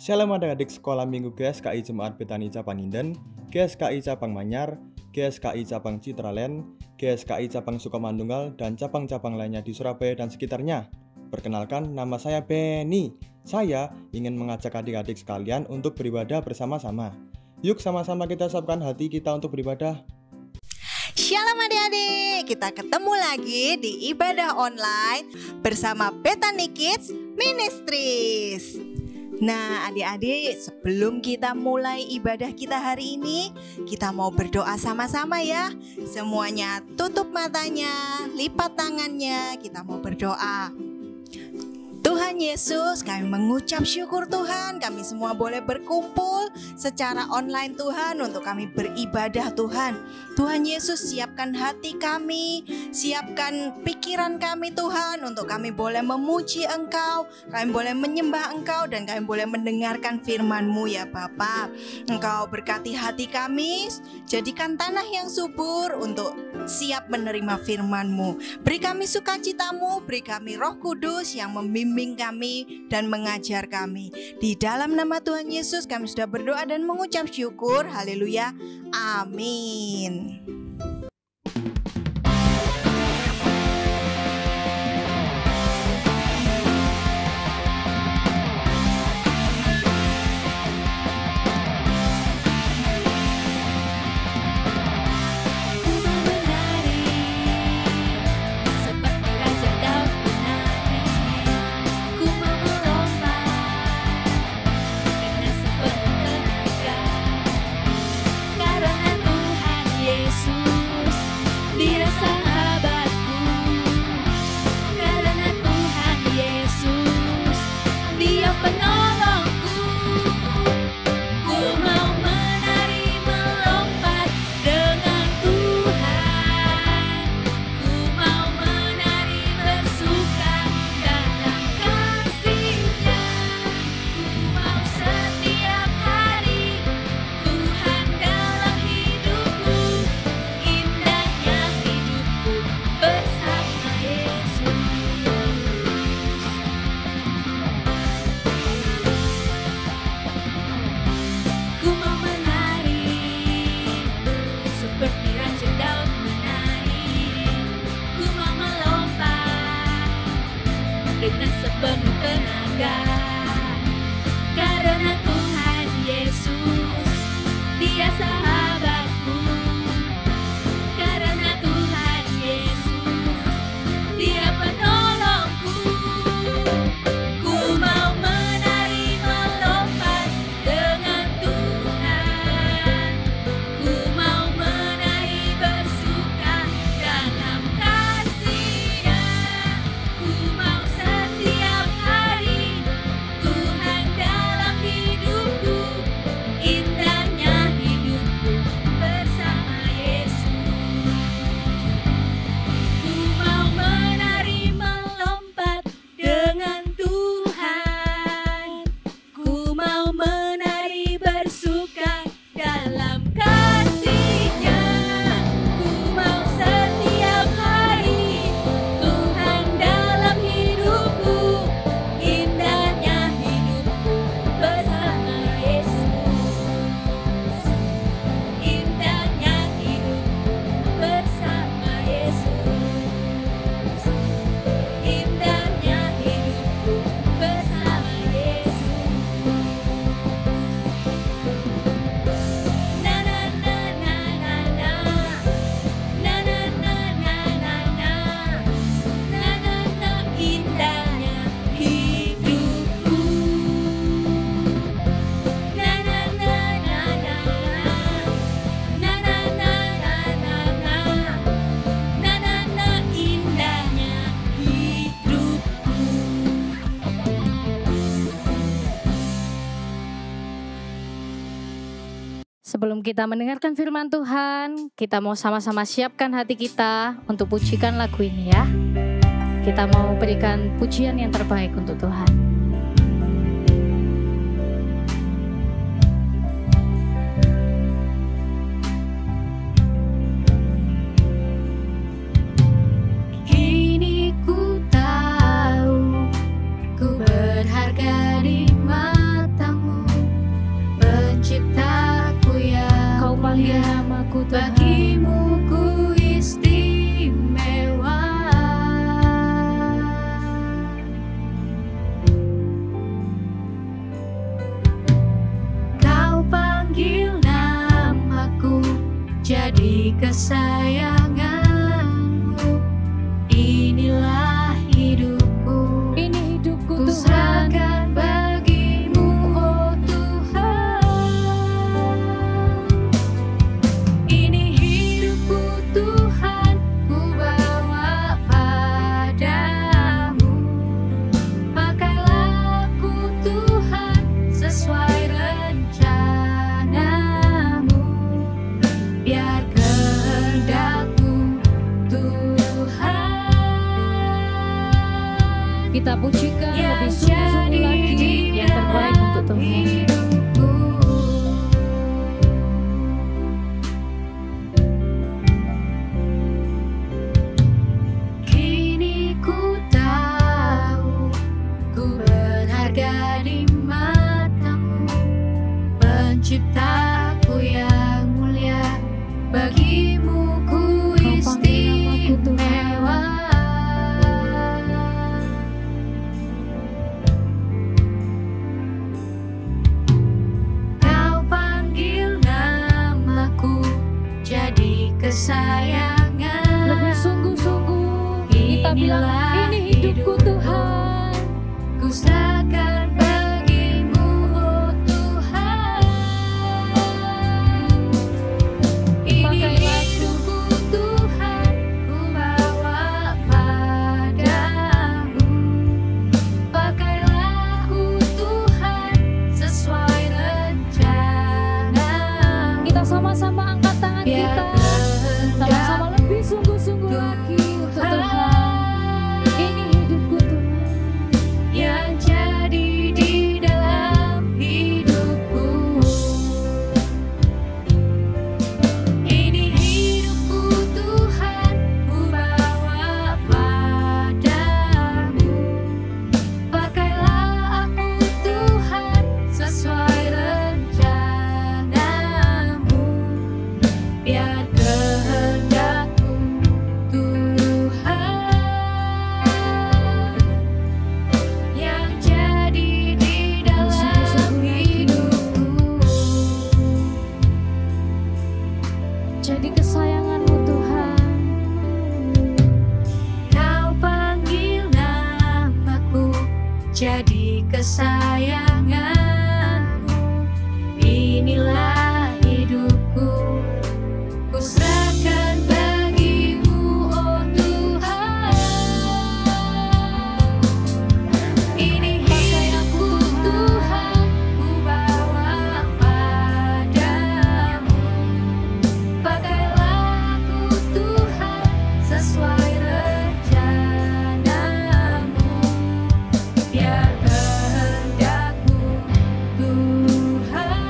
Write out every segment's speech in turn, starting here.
Shalom adik-adik sekolah minggu GSKI Jemaat Betani Cabang Inden, GSKI Cabang Manyar, GSKI Cabang Citraland, GSKI Cabang Sukamantunggal, dan cabang-cabang lainnya di Surabaya dan sekitarnya. Perkenalkan, nama saya Benny. Saya ingin mengajak adik-adik sekalian untuk beribadah bersama-sama. Yuk sama-sama kita siapkan hati kita untuk beribadah. Shalom adik-adik, kita ketemu lagi di ibadah online bersama Betani Kids Ministries. Nah adik-adik, sebelum kita mulai ibadah kita hari ini, kita mau berdoa sama-sama ya. Semuanya tutup matanya, lipat tangannya, kita mau berdoa. Tuhan Yesus, kami mengucap syukur Tuhan, kami semua boleh berkumpul secara online Tuhan untuk kami beribadah Tuhan. Tuhan Yesus, siapkan hati kami, siapkan pikiran kami Tuhan, untuk kami boleh memuji Engkau, kami boleh menyembah Engkau, dan kami boleh mendengarkan firman-Mu ya Bapa. Engkau berkati hati kami, jadikan tanah yang subur untuk siap menerima firman-Mu. Beri kami sukacita-Mu, beri kami Roh Kudus yang membimbing kami dan mengajar kami. Di dalam nama Tuhan Yesus kami sudah berdoa dan mengucap syukur. Haleluya. Amin. Sebelum kita mendengarkan firman Tuhan, kita mau sama-sama siapkan hati kita untuk pujikan lagu ini ya. Kita mau berikan pujian yang terbaik untuk Tuhan. Kini ku tahu ku berharga di matamu. hidupku Tuhan. bagimu ku istimewa. Kau panggil namaku jadi kesayanganmu. Inilah hidupku, Ini hidupku ku Tuhan. serahkan bagimu, oh Tuhan. Ini hidupku Tuhan, ku bawa padamu. Pakailah aku Tuhan sesuai rencanamu. Biar kehendakmu Tuhan Kita pujikan yang lebih sungguh-sungguh jadi lagi yang terbaik untuk dalam Tuhan. hidupku. Kini ku tahu ku berharga di matamu, Penciptaku yang mulia, bagimu ku Kau panggil namaku Tuhan. istimewa. Kau panggil namaku jadi kesayangan. Lebih sungguh-sungguh kita bilang ini hidupku Tuhan. Ku serahkan bagimu, oh Tuhan. Ini hidupku Tuhan, ku bawa padamu. Pakailah aku Tuhan sesuai rencanamu. Kita sama-sama angkat tangan Biar kita. Sama-sama lebih sungguh-sungguh lagi untuk Tuhan. Ini hidupku Tuhan. yang jadi di dalam hidupku. Ini hidupku Tuhan, ku bawa padamu. Pakailah aku Tuhan sesuai rencanamu. Biar kehendakmu Tuhan yang jadi di dalam hidupku. Jadi kesayanganmu Tuhan. Kau panggil namaku jadi kesayanganmu. Inilah hidupku, ku serahkan bagimu, oh Tuhan. Ini hidupku Tuhan, ku bawa padamu. Pakailah aku Tuhan sesuai rencanamu. Biar kehendakmu Tuhan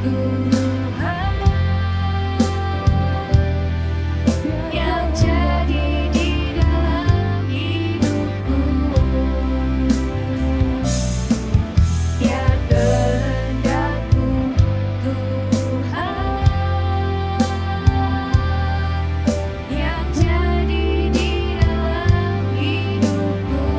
Tuhan yang jadi di dalam hidupku. Biar kehendakmu Tuhan yang jadi di dalam hidupku.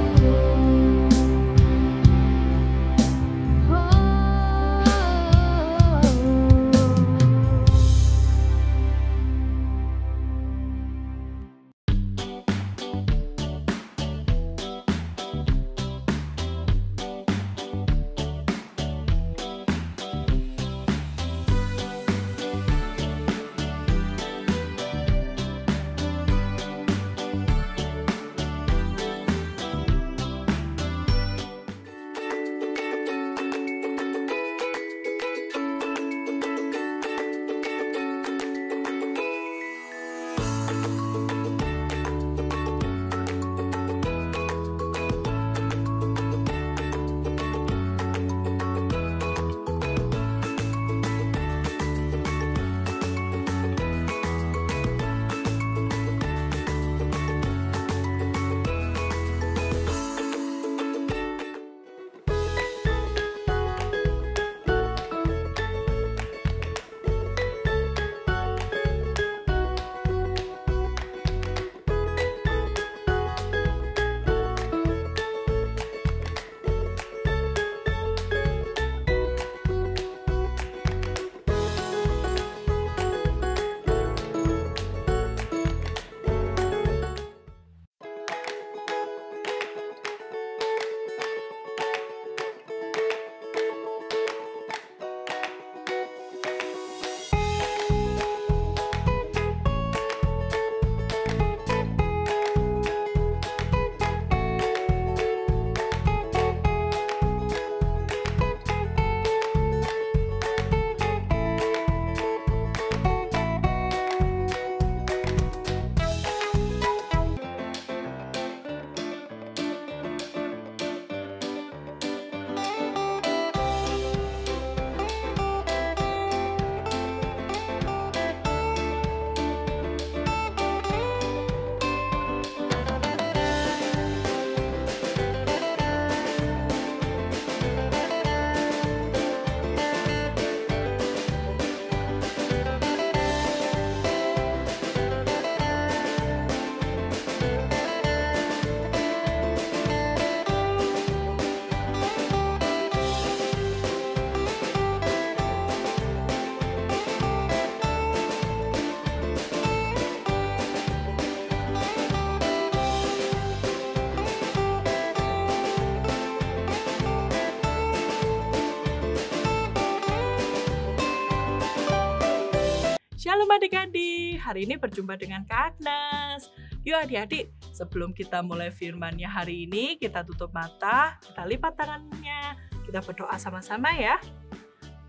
Shalom adik-adik, hari ini berjumpa dengan Kak Agnes. Yuk adik-adik, sebelum kita mulai firman-Nya hari ini, kita tutup mata, kita lipat tangannya, kita berdoa sama-sama ya.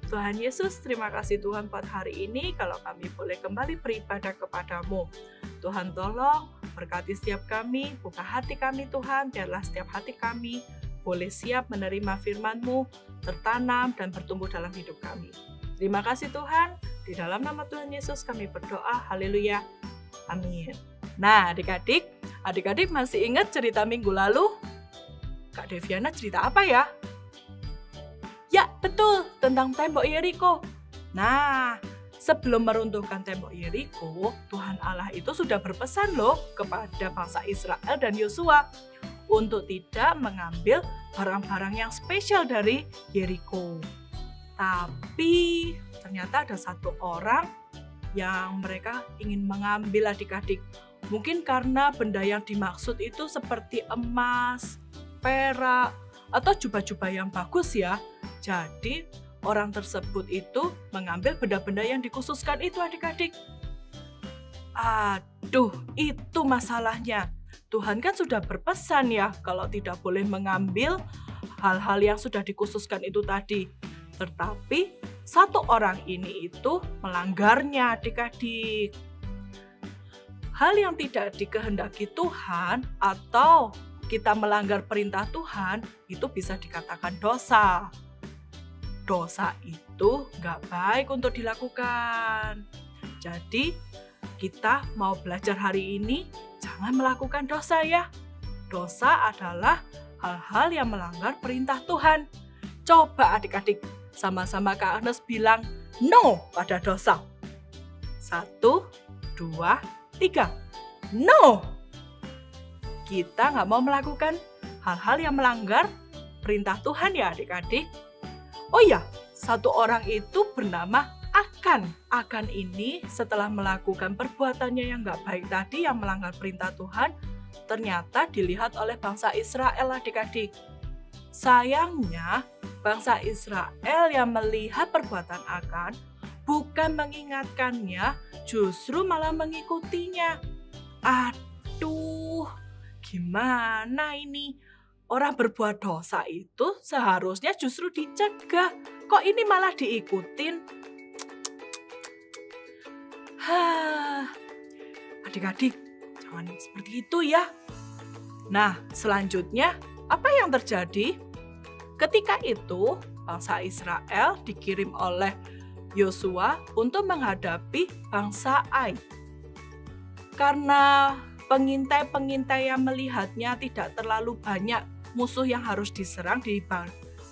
Tuhan Yesus, terima kasih Tuhan buat hari ini, kalau kami boleh kembali beribadah kepadamu. Tuhan tolong, berkati setiap kami, buka hati kami Tuhan, biarlah setiap hati kami boleh siap menerima firman-Mu, tertanam dan bertumbuh dalam hidup kami. Terima kasih Tuhan, di dalam nama Tuhan Yesus kami berdoa, haleluya, amin. Nah adik-adik masih ingat cerita minggu lalu? Kak Deviana cerita apa ya? Ya betul, tentang tembok Yeriko. Nah, sebelum meruntuhkan tembok Yeriko, Tuhan Allah itu sudah berpesan loh kepada bangsa Israel dan Yosua untuk tidak mengambil barang-barang yang spesial dari Yeriko. Tapi ternyata ada satu orang yang mereka ingin mengambil adik-adik. Mungkin karena benda yang dimaksud itu seperti emas, perak, atau jubah-jubah yang bagus ya. Jadi orang tersebut itu mengambil benda-benda yang dikhususkan itu adik-adik. Aduh, itu masalahnya. Tuhan kan sudah berpesan ya kalau tidak boleh mengambil hal-hal yang sudah dikhususkan itu tadi. Tetapi satu orang ini itu melanggarnya adik-adik. Hal yang tidak dikehendaki Tuhan atau kita melanggar perintah Tuhan itu bisa dikatakan dosa. dosa itu nggak baik untuk dilakukan. Jadi kita mau belajar hari ini jangan melakukan dosa ya. Dosa adalah hal-hal yang melanggar perintah Tuhan. Coba adik-adik sama-sama Kak Agnes bilang no pada dosa. 1, 2, 3. No! Kita nggak mau melakukan hal-hal yang melanggar perintah Tuhan ya adik-adik. Oh ya, satu orang itu bernama Akan. Akan ini setelah melakukan perbuatannya yang nggak baik tadi yang melanggar perintah Tuhan, ternyata dilihat oleh bangsa Israel adik-adik. Sayangnya, bangsa Israel yang melihat perbuatan Akan bukan mengingatkannya, justru malah mengikutinya. Aduh, gimana ini? Orang berbuat dosa itu seharusnya justru dicegah. Kok ini malah diikutin? Adik-adik, jangan seperti itu ya. Nah, selanjutnya apa yang terjadi? Ketika itu, bangsa Israel dikirim oleh Yosua untuk menghadapi bangsa Ai. Karena pengintai-pengintai yang melihatnya tidak terlalu banyak musuh yang harus diserang di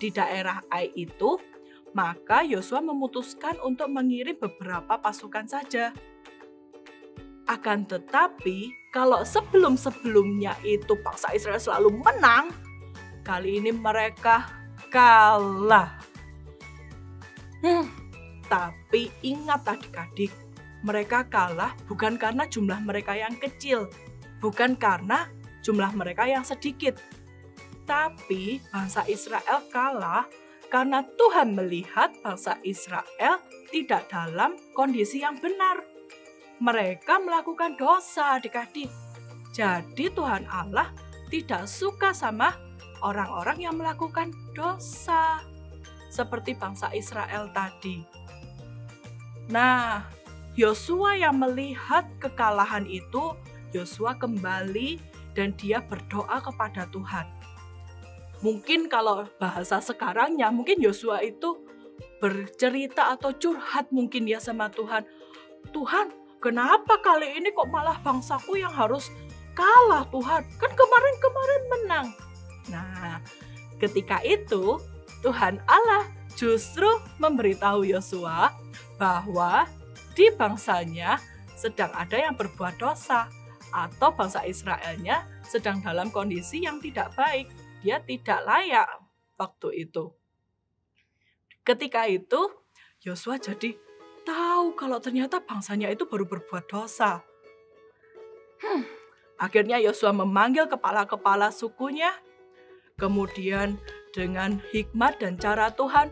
daerah Ai itu, maka Yosua memutuskan untuk mengirim beberapa pasukan saja. Akan tetapi, kalau sebelum-sebelumnya itu bangsa Israel selalu menang, kali ini mereka kalah. Tapi ingat adik-adik, mereka kalah bukan karena jumlah mereka yang kecil, bukan karena jumlah mereka yang sedikit. Tapi bangsa Israel kalah karena Tuhan melihat bangsa Israel tidak dalam kondisi yang benar. Mereka melakukan dosa adik-adik. Jadi Tuhan Allah tidak suka sama orang-orang yang melakukan dosa. Seperti bangsa Israel tadi. Nah, Yosua yang melihat kekalahan itu, Yosua kembali dan dia berdoa kepada Tuhan. Mungkin kalau bahasa sekarangnya, mungkin Yosua itu bercerita atau curhat mungkin ya sama Tuhan. Tuhan, kenapa kali ini kok malah bangsaku yang harus kalah Tuhan? Kan kemarin-kemarin menang. Nah, ketika itu Tuhan Allah justru memberitahu Yosua bahwa di bangsanya sedang ada yang berbuat dosa atau bangsa Israelnya sedang dalam kondisi yang tidak baik. Dia tidak layak waktu itu. Ketika itu, Yosua jadi tahu kalau ternyata bangsanya itu baru berbuat dosa. Akhirnya Yosua memanggil kepala-kepala sukunya. Kemudian dengan hikmat dan cara Tuhan,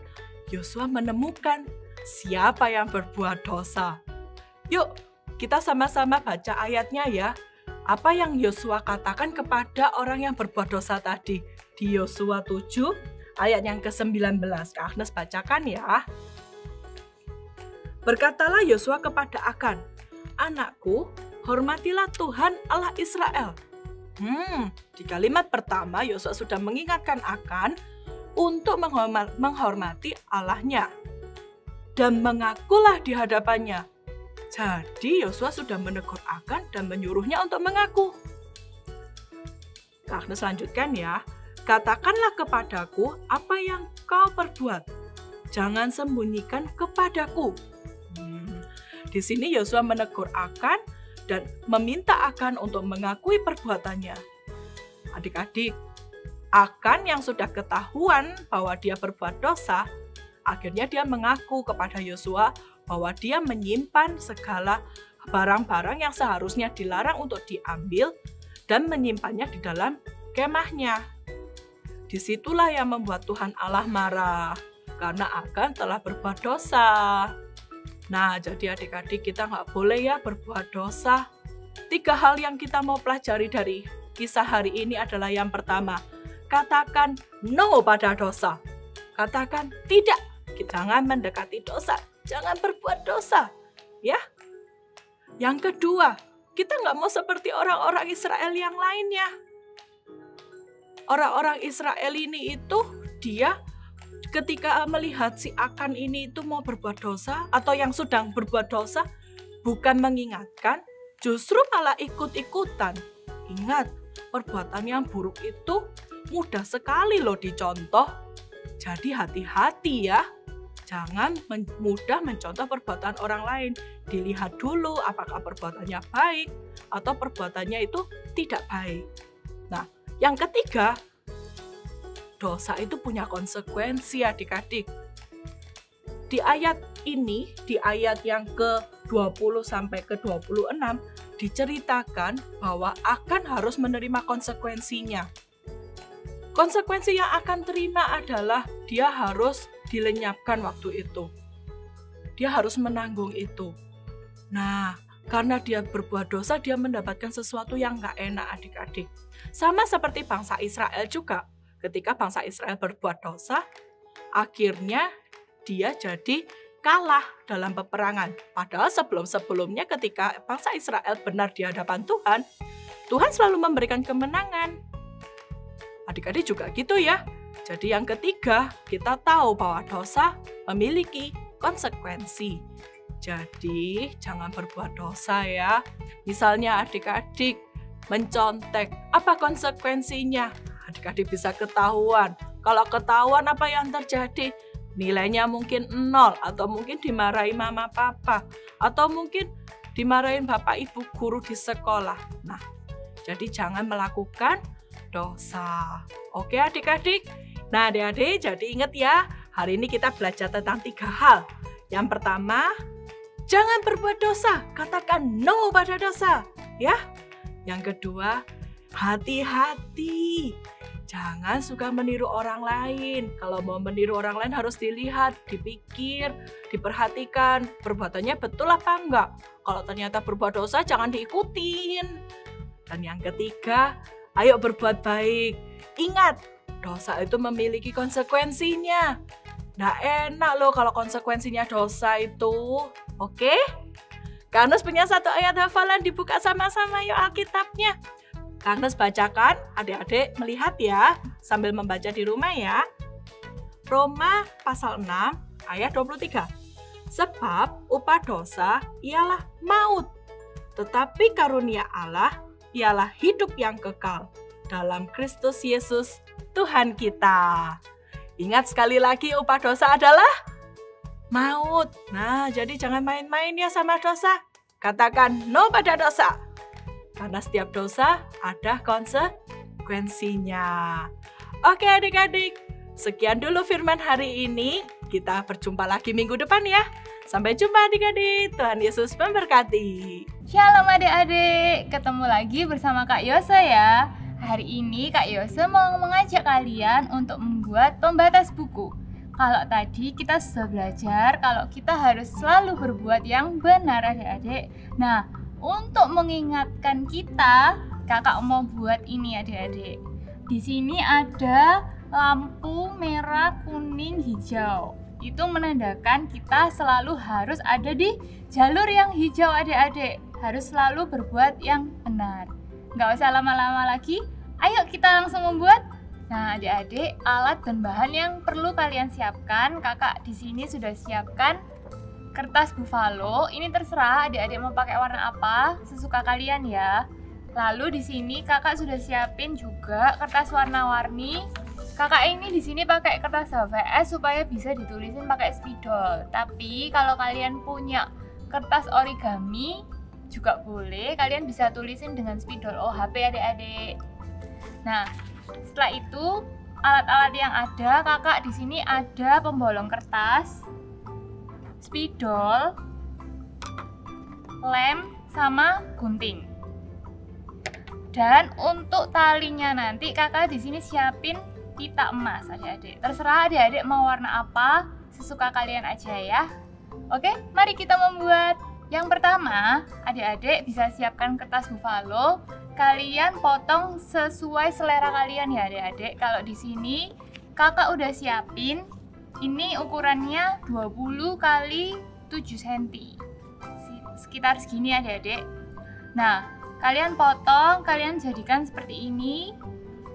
Yosua menemukan siapa yang berbuat dosa. Yuk, kita sama-sama baca ayatnya ya. Apa yang Yosua katakan kepada orang yang berbuat dosa tadi? Di Yosua 7 ayat yang ke-19. Kak Agnes bacakan ya. Berkatalah Yosua kepada Akan, "Anakku, hormatilah Tuhan Allah Israel." Di kalimat pertama Yosua sudah mengingatkan Akan untuk menghormati Allahnya dan mengakulah di hadapannya. Jadi Yosua sudah menegur Akan dan menyuruhnya untuk mengaku. Kak Agnes lanjutkan ya. Katakanlah kepadaku apa yang kau perbuat. Jangan sembunyikan kepadaku. Di sini Yosua menegur Akan dan meminta Akan untuk mengakui perbuatannya. Adik-adik, Akan yang sudah ketahuan bahwa dia berbuat dosa, akhirnya dia mengaku kepada Yosua bahwa dia menyimpan segala barang-barang yang seharusnya dilarang untuk diambil dan menyimpannya di dalam kemahnya. Disitulah yang membuat Tuhan Allah marah karena Akan telah berbuat dosa. Nah, jadi adik-adik kita nggak boleh ya berbuat dosa. 3 hal yang kita mau pelajari dari kisah hari ini adalah yang pertama, katakan no pada dosa. Katakan tidak, jangan mendekati dosa, jangan berbuat dosa. Ya. Yang kedua, kita nggak mau seperti orang-orang Israel yang lainnya. Orang-orang Israel ini itu dia ketika melihat si Akan ini itu mau berbuat dosa atau yang sedang berbuat dosa, bukan mengingatkan, justru malah ikut-ikutan. Ingat, perbuatan yang buruk itu mudah sekali loh dicontoh. Jadi hati-hati ya. Jangan mudah mencontoh perbuatan orang lain. Dilihat dulu apakah perbuatannya baik atau perbuatannya itu tidak baik. Nah, yang ketiga, dosa itu punya konsekuensi adik-adik. Di ayat ini, di ayat yang ke-20 sampai ke-26, diceritakan bahwa Akan harus menerima konsekuensinya. Konsekuensi yang akan terima adalah dia harus dilenyapkan waktu itu. Dia harus menanggung itu. Nah, karena dia berbuat dosa, dia mendapatkan sesuatu yang gak enak adik-adik. Sama seperti bangsa Israel juga. Ketika bangsa Israel berbuat dosa, akhirnya dia jadi kalah dalam peperangan. Padahal sebelum-sebelumnya ketika bangsa Israel benar di hadapan Tuhan, Tuhan selalu memberikan kemenangan. Adik-adik juga gitu ya. Jadi yang ketiga, kita tahu bahwa dosa memiliki konsekuensi. Jadi jangan berbuat dosa ya. Misalnya adik-adik mencontek, apa konsekuensinya? Adik-adik bisa ketahuan. Kalau ketahuan apa yang terjadi? Nilainya mungkin 0 atau mungkin dimarahi mama papa atau mungkin dimarahin bapak ibu guru di sekolah. Nah, jadi jangan melakukan dosa. Oke adik-adik? Nah adik-adik jadi ingat ya, hari ini kita belajar tentang 3 hal. Yang pertama, jangan berbuat dosa, katakan no pada dosa. Ya. Yang kedua, hati-hati. Jangan suka meniru orang lain. Kalau mau meniru orang lain harus dilihat, dipikir, diperhatikan. Perbuatannya betul apa enggak? Kalau ternyata berbuat dosa, jangan diikutin. Dan yang ketiga, ayo berbuat baik. Ingat, dosa itu memiliki konsekuensinya. Nggak enak loh kalau konsekuensinya dosa itu. Oke? Karena punya 1 ayat hafalan, dibuka sama-sama yuk Alkitabnya. Karena bacakan, adik-adik melihat ya, sambil membaca di rumah ya. Roma pasal 6 ayat 23. Sebab upah dosa ialah maut, tetapi karunia Allah ialah hidup yang kekal dalam Kristus Yesus Tuhan kita. Ingat sekali lagi, upah dosa adalah maut. Nah, jadi jangan main-main ya sama dosa. Katakan no pada dosa. Karena setiap dosa ada konsekuensinya. Oke adik-adik, sekian dulu firman hari ini. Kita berjumpa lagi minggu depan ya. Sampai jumpa adik-adik. Tuhan Yesus memberkati. Shalom adik-adik, ketemu lagi bersama Kak Yose ya. Hari ini Kak Yose mau mengajak kalian untuk membuat pembatas buku. Kalau tadi kita sudah belajar kalau kita harus selalu berbuat yang benar adik-adik. Nah, untuk mengingatkan kita, kakak mau buat ini adik-adik. Di sini ada lampu merah, kuning, hijau. Itu menandakan kita selalu harus ada di jalur yang hijau adik-adik. Harus selalu berbuat yang benar. Nggak usah lama-lama lagi, ayo kita langsung membuat. Nah adik-adik, alat dan bahan yang perlu kalian siapkan, kakak di sini sudah siapkan kertas buffalo. Ini terserah adik-adik mau pakai warna apa, sesuka kalian ya. Lalu di sini kakak sudah siapin juga kertas warna-warni. Kakak ini di sini pakai kertas HVS supaya bisa ditulisin pakai spidol. Tapi kalau kalian punya kertas origami juga boleh, kalian bisa tulisin dengan spidol OHP adik-adik. Nah, setelah itu alat-alat yang ada, kakak di sini ada pembolong kertas, spidol, lem, sama gunting. Dan untuk talinya nanti kakak di sini siapin pita emas adik-adik. Terserah adik-adik mau warna apa, sesuka kalian aja ya. Oke, mari kita membuat. Yang pertama, adik-adik bisa siapkan kertas buffalo. Kalian potong sesuai selera kalian ya adik-adik. Kalau di sini kakak udah siapin, ini ukurannya 20 x 7 cm. Sekitar segini adik-adik. Nah, kalian potong, kalian jadikan seperti ini.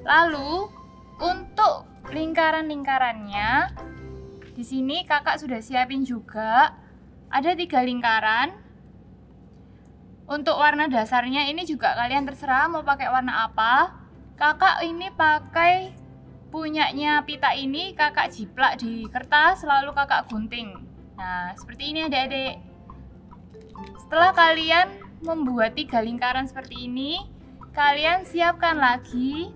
Lalu untuk lingkaran-lingkarannya Di sini kakak sudah siapin juga ada 3 lingkaran. Untuk warna dasarnya ini juga kalian terserah mau pakai warna apa. Kakak ini pakai punyanya Pita ini, kakak jiplak di kertas lalu kakak gunting. Nah, seperti ini adik-adik. Setelah kalian membuat 3 lingkaran seperti ini, kalian siapkan lagi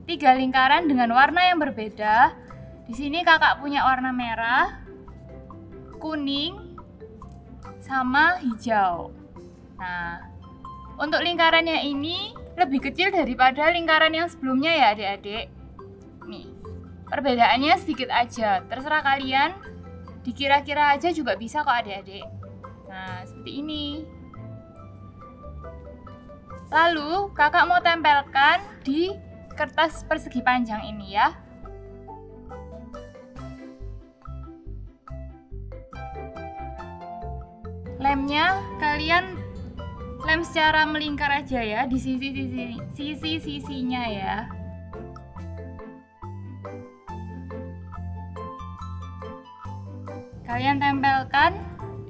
3 lingkaran dengan warna yang berbeda. Di sini kakak punya warna merah, kuning, sama hijau. Nah, untuk lingkarannya ini lebih kecil daripada lingkaran yang sebelumnya ya adik-adik. Nih, perbedaannya sedikit aja. Terserah kalian, dikira-kira aja juga bisa kok adik-adik. Nah, seperti ini. Lalu kakak mau tempelkan di kertas persegi panjang ini ya. Lemnya kalian lem secara melingkar aja ya di sisi-sisinya ya. Kalian tempelkan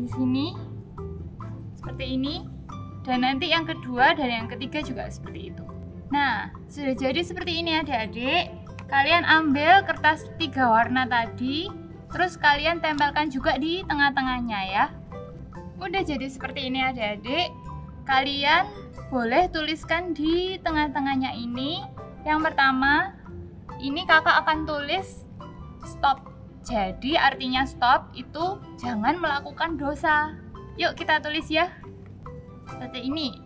di sini seperti ini, dan nanti yang kedua dan yang ketiga juga seperti itu. Nah, sudah jadi seperti ini adik-adik. Kalian ambil kertas 3 warna tadi, terus kalian tempelkan juga di tengah-tengahnya ya. Udah jadi seperti ini adik-adik. Kalian boleh tuliskan di tengah-tengahnya ini. Yang pertama, ini kakak akan tulis stop. Jadi artinya stop itu jangan melakukan dosa. Yuk kita tulis ya. Seperti ini.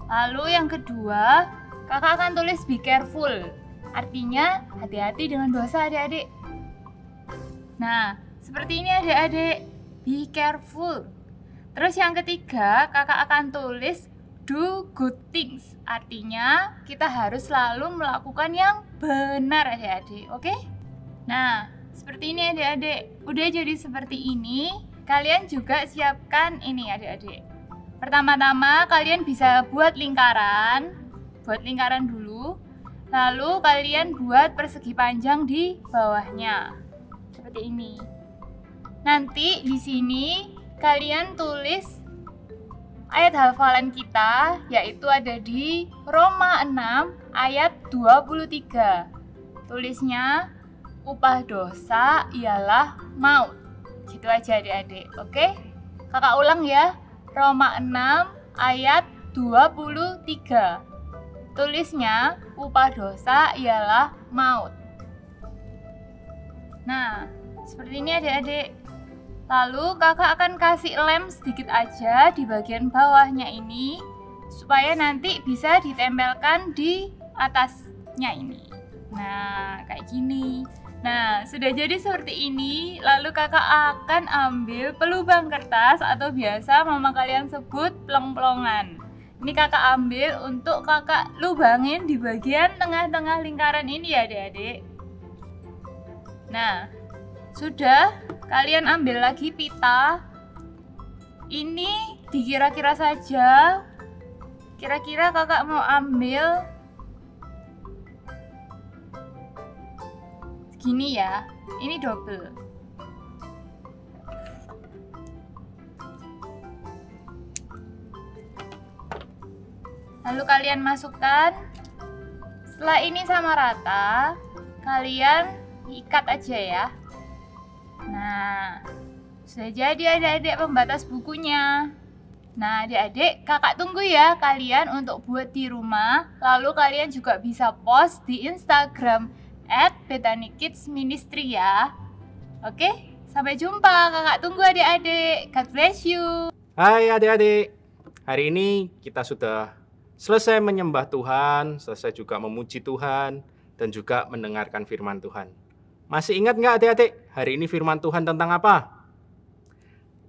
Lalu yang kedua, kakak akan tulis be careful. Artinya hati-hati dengan dosa adik-adik. Nah, seperti ini adik-adik. Be careful. Terus yang ketiga, kakak akan tulis do good things. Artinya kita harus selalu melakukan yang benar adik-adik. Oke? Nah, seperti ini adik-adik. Udah jadi seperti ini. Kalian juga siapkan ini adik-adik. Pertama-tama kalian bisa buat lingkaran. Buat lingkaran dulu. Lalu kalian buat persegi panjang di bawahnya. Seperti ini. Nanti di sini kalian tulis ayat hafalan kita, yaitu ada di Roma 6 ayat 23. Tulisnya upah dosa ialah maut. Gitu aja adik-adik, oke? Kakak ulang ya. Roma 6 ayat 23. Tulisnya upah dosa ialah maut. Nah, seperti ini adik-adik. Lalu kakak akan kasih lem sedikit aja di bagian bawahnya ini, supaya nanti bisa ditempelkan di atasnya ini. Nah, kayak gini. Nah, sudah jadi seperti ini. Lalu kakak akan ambil pelubang kertas atau biasa mama kalian sebut pelong-pelongan. Ini kakak ambil untuk kakak lubangin di bagian tengah-tengah lingkaran ini ya adik-adik. Nah, sudah, kalian ambil lagi pita. Ini dikira-kira saja. Kira-kira kakak mau ambil segini ya. Ini double. Lalu kalian masukkan. Setelah ini sama rata, kalian ikat aja ya. Nah, sudah jadi adik-adik pembatas bukunya. Nah adik-adik, kakak tunggu ya kalian untuk buat di rumah. Lalu kalian juga bisa post di Instagram @BethanyKidsMinistry ya. Oke, sampai jumpa. Kakak tunggu adik-adik. God bless you. Hai adik-adik, hari ini kita sudah selesai menyembah Tuhan, selesai juga memuji Tuhan, dan juga mendengarkan firman Tuhan. Masih ingat nggak adik-adik, hari ini firman Tuhan tentang apa?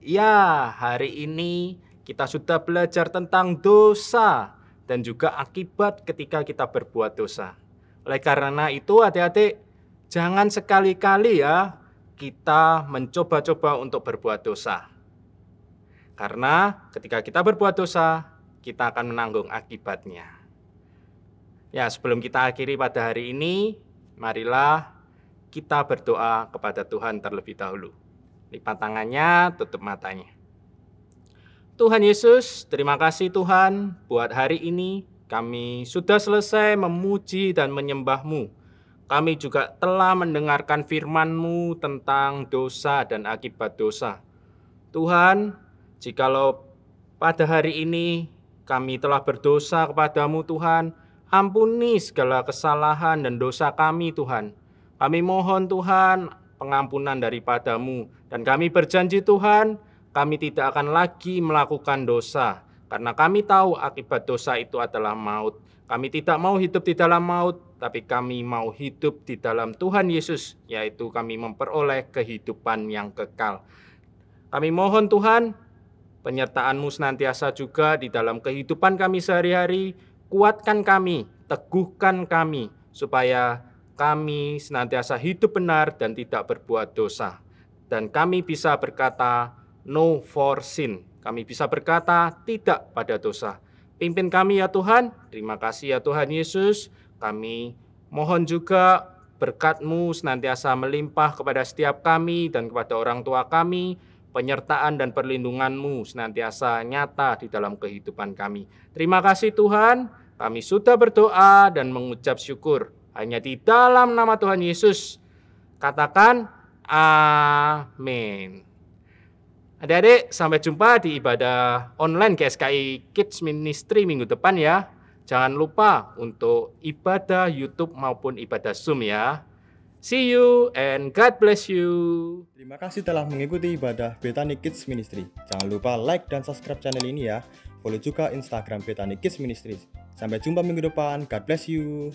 Ya, hari ini kita sudah belajar tentang dosa dan juga akibat ketika kita berbuat dosa. Oleh karena itu adik-adik, jangan sekali-kali ya kita mencoba-coba untuk berbuat dosa. Karena ketika kita berbuat dosa, kita akan menanggung akibatnya. Ya, sebelum kita akhiri pada hari ini, marilah kita berdoa kepada Tuhan terlebih dahulu. Lipat tangannya, tutup matanya. Tuhan Yesus, terima kasih Tuhan buat hari ini kami sudah selesai memuji dan menyembah-Mu. Kami juga telah mendengarkan firman-Mu tentang dosa dan akibat dosa. Tuhan, jikalau pada hari ini kami telah berdosa kepadamu Tuhan, ampuni segala kesalahan dan dosa kami Tuhan. Kami mohon Tuhan pengampunan daripadamu. Dan kami berjanji Tuhan, kami tidak akan lagi melakukan dosa. Karena kami tahu akibat dosa itu adalah maut. Kami tidak mau hidup di dalam maut, tapi kami mau hidup di dalam Tuhan Yesus, yaitu kami memperoleh kehidupan yang kekal. Kami mohon Tuhan, penyertaan-Mu senantiasa juga di dalam kehidupan kami sehari-hari. Kuatkan kami, teguhkan kami, supaya kami senantiasa hidup benar dan tidak berbuat dosa. Dan kami bisa berkata, no for sin. Kami bisa berkata, tidak pada dosa. Pimpin kami ya Tuhan. Terima kasih ya Tuhan Yesus. Kami mohon juga berkat-Mu senantiasa melimpah kepada setiap kami dan kepada orang tua kami. Penyertaan dan perlindungan-Mu senantiasa nyata di dalam kehidupan kami. Terima kasih Tuhan. Kami sudah berdoa dan mengucap syukur. Hanya di dalam nama Tuhan Yesus. Katakan amin. Adik-adik, sampai jumpa di ibadah online GSKI Kids Ministry minggu depan ya. Jangan lupa untuk ibadah YouTube maupun ibadah Zoom ya. See you and God bless you. Terima kasih telah mengikuti ibadah Bethany Kids Ministry. Jangan lupa like dan subscribe channel ini ya. Follow juga Instagram Bethany Kids Ministry. Sampai jumpa minggu depan. God bless you.